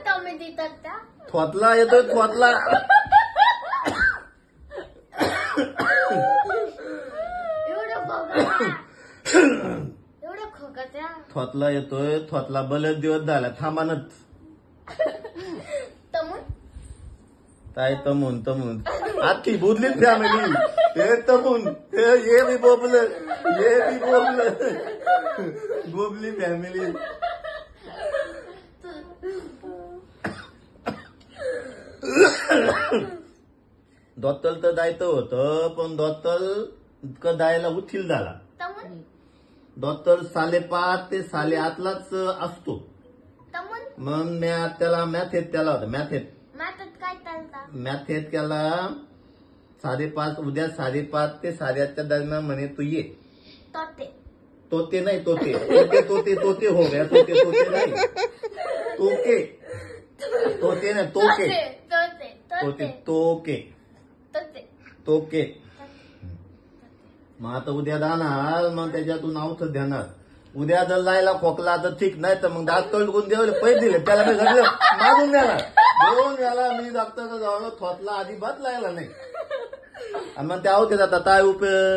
Tummy देतात त्या थोतला येतोय थोतला. एवढं खोकत्या थोतला येतोय थोतला बलच दिवस झाला थांबानच. तमून काय तमून तमून आखी बुदलीच फॅमिली. हे तमून हे बी बोबलं हे बी बोबलं बोबली फॅमिली. दोत्तल तर जायचं होतं पण दोत्तल जायला उशीर झाला. तमून दोत्तल 5:30 ते 8:30लाच असतो. तमून मग त्याला मॅथेत त्याला होता मॅथेत काय चालता मॅथेत त्याला 5:30 उद्या 5:30 ते 8:30च्या दरम्यान म्हणे तू ये. तोते तोते नाही तोते तोते तोते तोते हो गया तोते तोते नाही तोके तोते नाही तोके तोते तोते तोके तोते तोके. मग आता उद्या जाणार मग त्याच्यातून औषध देणार. उद्या जर लायला खोकला तर ठीक नाही तर मग डॉक्टर कोण देवले पैसे दिले त्याला मी घडलं मागून देणार. दोन याला मी डॉक्टरचा जाऊन थोतला अजिबात लायला नाही. आणि मग त्या औषधाचा काय उपयोग.